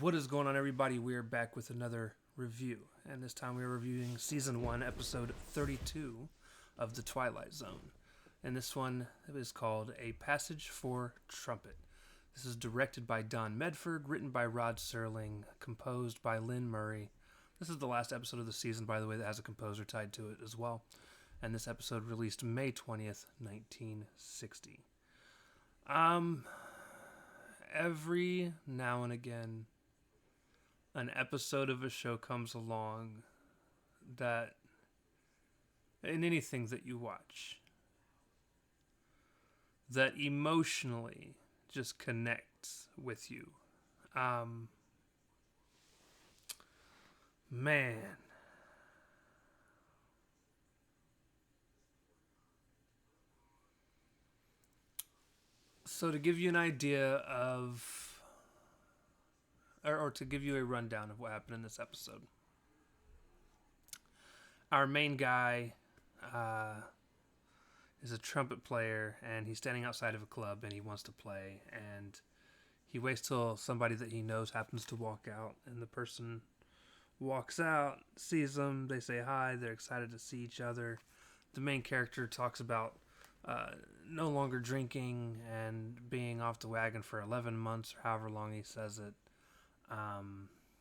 What is going on, everybody? We're back with another review, and this time we're reviewing Season 1, Episode 32 of the Twilight Zone. And this one is called A Passage for Trumpet. This is directed by Don Medford, written by Rod Serling, composed by Lynn Murray. This is the last episode of the season, by the way, that has a composer tied to it as well. And this episode released May 20th, 1960. Every now and again, an episode of a show comes along that, in anything that you watch, that emotionally just connects with you. Man. So to give you an idea of, or to give you a rundown of what happened in this episode. Our main guy is a trumpet player, and he's standing outside of a club, and he wants to play, and he waits till somebody that he knows happens to walk out, and the person walks out, sees him, they say hi, they're excited to see each other. The main character talks about no longer drinking and being off the wagon for 11 months, or however long he says it.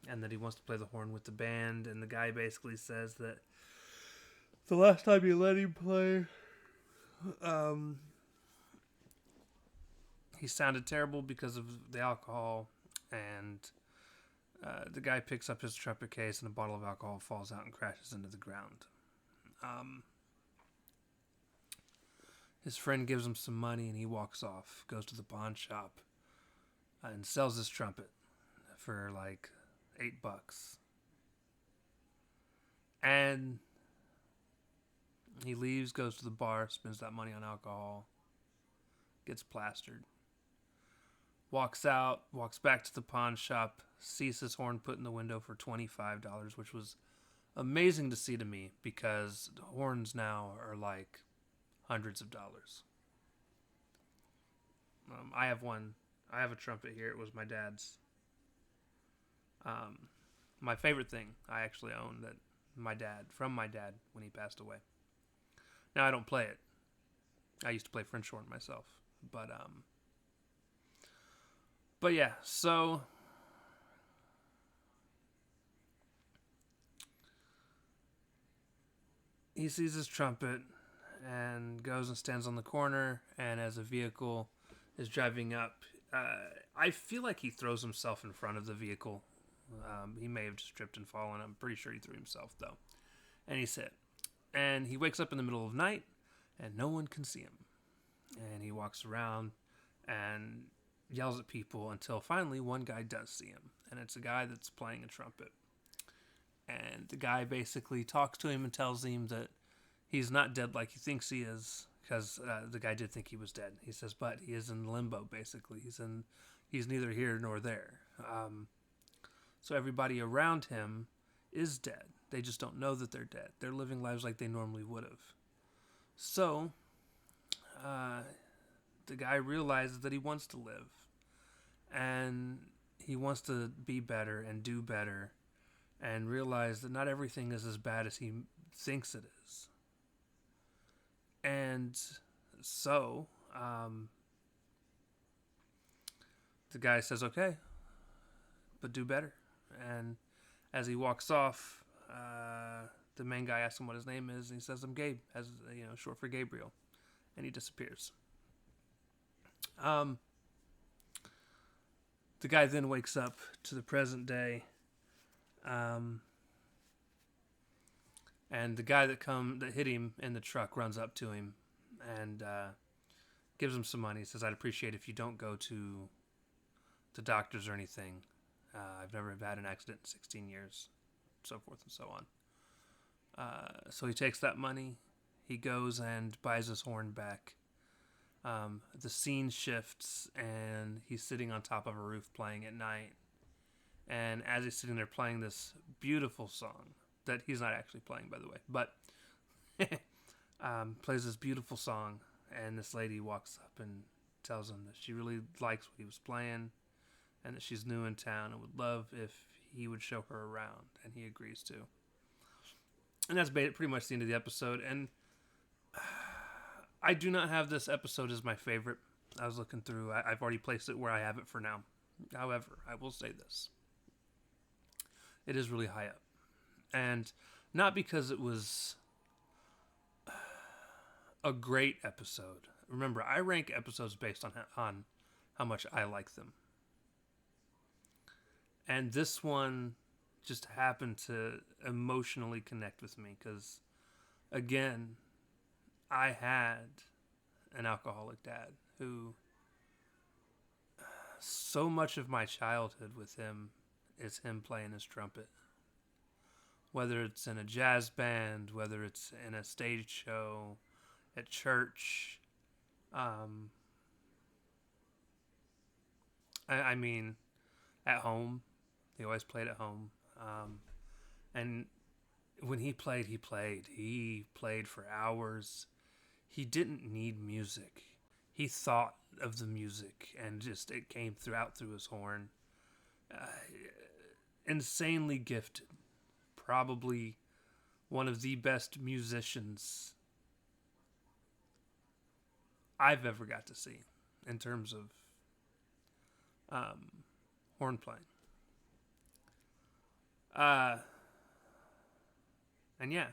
And that he wants to play the horn with the band, and the guy basically says that the last time you let him play, he sounded terrible because of the alcohol, and the guy picks up his trumpet case, and a bottle of alcohol falls out and crashes into the ground. His friend gives him some money, and he walks off, goes to the pawn shop, and sells his trumpet for like $8. And he leaves, goes to the bar, spends that money on alcohol, gets plastered, walks out, walks back to the pawn shop, sees his horn put in the window for $25, which was amazing to see to me because horns now are like hundreds of dollars. I have one. I have a trumpet here. It was my dad's. My favorite thing I actually own from my dad when he passed away. Now I don't play it. I used to play French horn myself, but yeah. So he sees his trumpet and goes and stands on the corner, and as a vehicle is driving up, I feel like he throws himself in front of the vehicle. He may have just tripped and fallen. I'm pretty sure he threw himself, though. And he's hit. And he wakes up in the middle of the night, and no one can see him. And he walks around and yells at people until finally one guy does see him. And it's a guy that's playing a trumpet. And the guy basically talks to him and tells him that he's not dead like he thinks he is, because the guy did think he was dead. He says, but he is in limbo, basically. He's neither here nor there. So everybody around him is dead. They just don't know that they're dead. They're living lives like they normally would have. So the guy realizes that he wants to live. And he wants to be better and do better. And realize that not everything is as bad as he thinks it is. And so the guy says, okay, but do better. And as he walks off, the main guy asks him what his name is, and he says, I'm Gabe, short for Gabriel. And he disappears. The guy then wakes up to the present day, and the guy that hit him in the truck runs up to him and gives him some money. He says, I'd appreciate if you don't go to the doctors or anything. I've never had an accident in 16 years, so forth and so on. So he takes that money. He goes and buys his horn back. The scene shifts, and he's sitting on top of a roof playing at night. And as he's sitting there playing this beautiful song, that he's not actually playing, by the way, but plays this beautiful song, and this lady walks up and tells him that she really likes what he was playing, and that she's new in town and would love if he would show her around, and he agrees to. And that's pretty much the end of the episode. And I do not have this episode as my favorite. I was looking through. I've already placed it where I have it for now. However, I will say this. It is really high up. And not because it was a great episode. Remember, I rank episodes based on how much I like them. And this one just happened to emotionally connect with me because, again, I had an alcoholic dad who, so much of my childhood with him is him playing his trumpet. Whether it's in a jazz band, whether it's in a stage show, at church. I mean, at home. He always played at home. And when he played, he played. He played for hours. He didn't need music. He thought of the music and just it came through his horn. Insanely gifted. Probably one of the best musicians I've ever got to see in terms of horn playing. And yeah,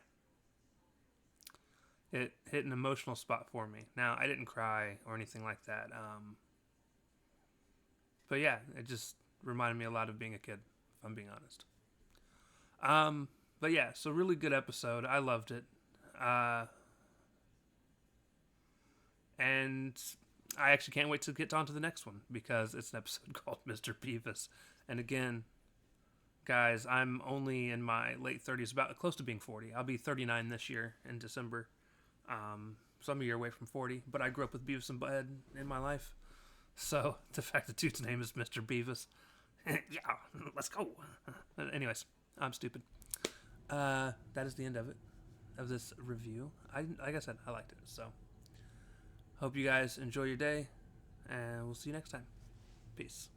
it hit an emotional spot for me. Now, I didn't cry or anything like that. But yeah, it just reminded me a lot of being a kid, if I'm being honest. But yeah, so really good episode. I loved it. And I actually can't wait to get on to the next one because it's an episode called Mr. Beavis. And again, guys, I'm only in my late 30s, about close to being 40. I'll be 39 this year in December. So I'm a year away from 40, but I grew up with Beavis and Butthead in my life. So the fact that dude's name is Mr. Beavis, yeah, let's go. Anyways, I'm stupid. That is the end of it, of this review. Like I said, I liked it. So hope you guys enjoy your day, and we'll see you next time. Peace.